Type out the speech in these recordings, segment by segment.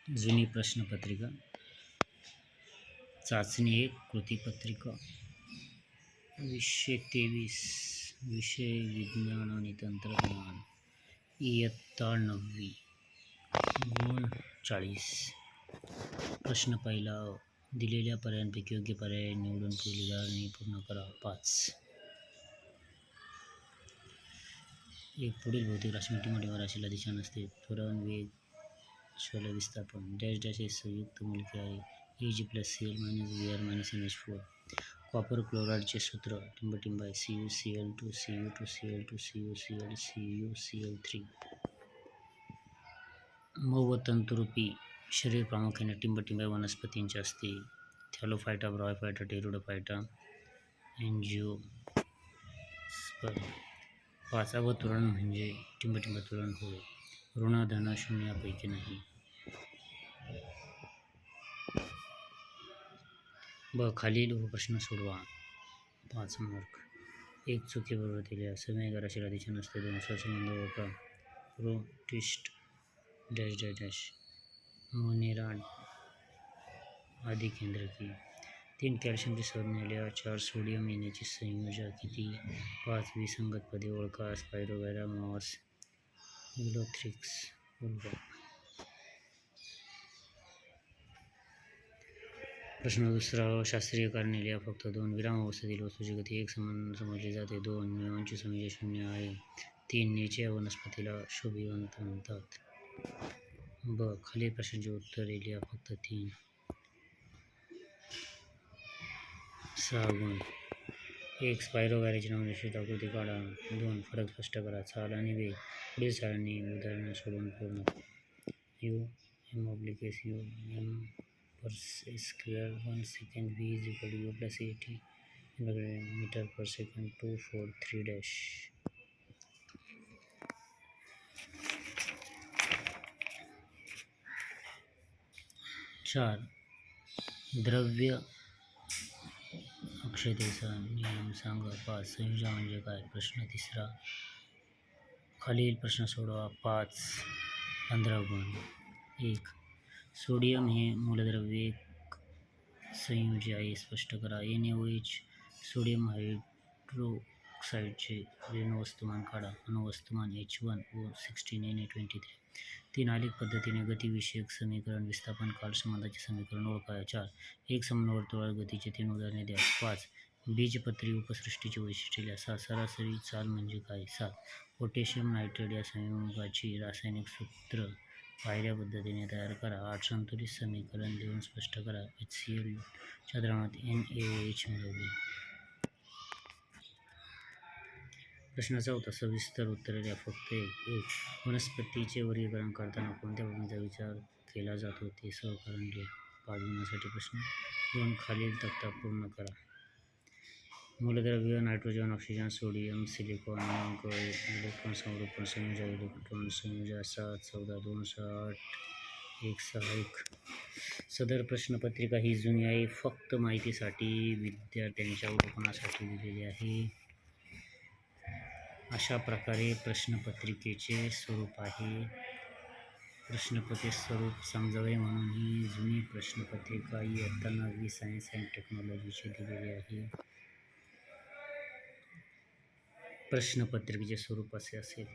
जुनी प्रश्नपत्रिका, चाचणी 1, कृतीपत्रिका, विषय 23, विषय विज्ञान आणि तंत्रज्ञान, इयत्ता 9वी, गुण 40. प्रश्न पहिला, दिलेल्या पर्यायांपैकी योग्य पर्याय निवडून पुढील उदाहरणे पूर्ण करा. 5. एक, पुढील भौतिक राशी मोठ्या राशीला दिशा नसते. त्वरण, वेग, शल विस्थापन डॅश डॅश हे संयुक्त मूलके आहे. Ag + Cl - Br - NH4. Copper क्लोराईडचे सूत्र टिंबटिंब आहे. CuCl2 Cu2Cl2 CuCl CuCl3. मऊ व तंतुरूपी शरीर प्रामुख्याने टिंबटिंब वनस्पतींचे असते. Thallophyta, Bryophyta, Pteridophyta, angiosperm. 5. अवतरण म्हणजे टिंबटिंब त्वरण होय. ऋण, धन, शून्य यापैकी नाही. ब. खालील उपप्रश्न सोडवा. 5 मार्क. 1. चुकी बरोबर दिल्या. संवेग राशीला दिशा नसते. 2. सहसंबंध ओळखा. Protist dash dash dash Monera आदिकेंद्रकी. 3. कॅल्शियमची संज्ञा लिहा. 4. सोडियम येण्याची संयोजा किती? 5. विसंगत पदे ओळखा. स्पायरोगॅरा, मॉस, इलोथ्रिक्स. ओळखा. प्रश्न दुसरा, शास्त्रीय कारणे लिहा. फक्त 2. विरामावस्थेतील वस्तूची गती एकसमान समजली जाते. 2. न्यूयॉनची संयोजा 0 आहे. 3. नीचे या वनस्पतीला शोभिवंत म्हणतात. ब. खालील प्रश्नांची उत्तरे लिहा. फक्त 3. 6 गुण. 1. स्पायरोगॅराची नामविशेषित आकृती काढा. 2. फरक स्पष्ट करा. चाल आणि वेग पुढील सारणी उदाहरणे सोडवून पूर्ण करा. U m/s U m/s². 1 second. V = U + AT m/s. 2 4 3 4. द्रव्य अक्षयतेचा नियम सांगा. 5. संयोजा म्हणजे काय? प्रश्न तिसरा, खालील प्रश्न सोडवा. 5. 15 गुण. 1. सोडियम हे मूलद्रव्य एक संयोजी आहे. स्पष्ट करा. NaOH सोडियम हायड्रोक्साईडचे ऋणवस्तुमान काढा. अणुवस्तुमान H1O16 Na23. 3. आलेख पद्धतीने गतिविषयक समीकरण, विस्थापन काल संबंधाचे समीकरण ओळखा. 4. एक समवर्तुळावर गतीचे 3 उदाहरणे द्या. 5. बीजपत्री उपसृष्टीची वैशिष्ट्ये लिहा. 6. सरासरी चाल म्हणजे काय? 7. पोटॅशियम नायट्रेट या संयुगाची रासायनिक सूत्र पायऱ्या पद्धतीने तयार करा. 8. संतुलित समीकरण लिहून स्पष्ट करा. HCl च्या द्रावणात NaOH मिळवले. प्रश्न 4. सविस्तर उत्तरे द्या. फक्त 1. वनस्पतीचे वर्गीकरण करताना कोणत्या बाबींचा विचार केला जातो ते सहकारण लिहा. 5 गुणांसाठी प्रश्न. 2. खालील तक्ता पूर्ण करा. मूलद्रव्य नायट्रोजन, ऑक्सिजन, सोडियम, सिलिकॉन. अंक. इलेक्ट्रॉन संरूपण संयोजा. इलेक्ट्रॉन संयोजा 7 14 2 6 8 1 6 1. सदर प्रश्नपत्रिका ही जुनी आहे. फक्त माहितीसाठी विद्यार्थ्यांच्या अवलोकनासाठी दिलेली आहे. अशा प्रकारे प्रश्नपत्रिकेचे स्वरूप आहे. प्रश्नपत्रिके स्वरूप समजावे म्हणून ही जुनी प्रश्नपत्रिका इयत्ता 9वी सायन्स अँड टेक्नॉलॉजीची दिलेली आहे. प्रश्नपत्रिकेचे स्वरूप असे असेल.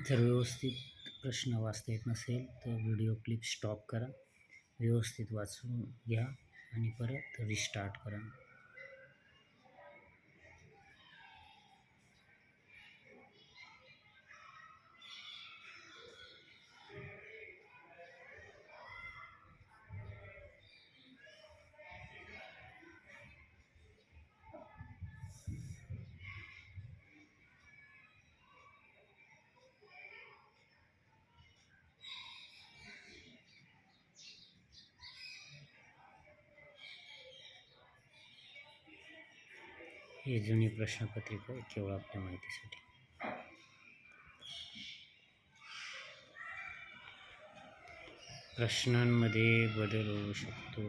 जर व्यवस्थित प्रश्न वाचता येत नसेल तर व्हिडिओ क्लिप स्टॉप करा, व्यवस्थित वाचून घ्या आणि परत रिस्टार्ट करा. ही जुनी प्रश्नपत्रिका आहे, केवळ आपल्या माहितीसाठी. प्रश्नांमध्ये बदल होऊ शकतो.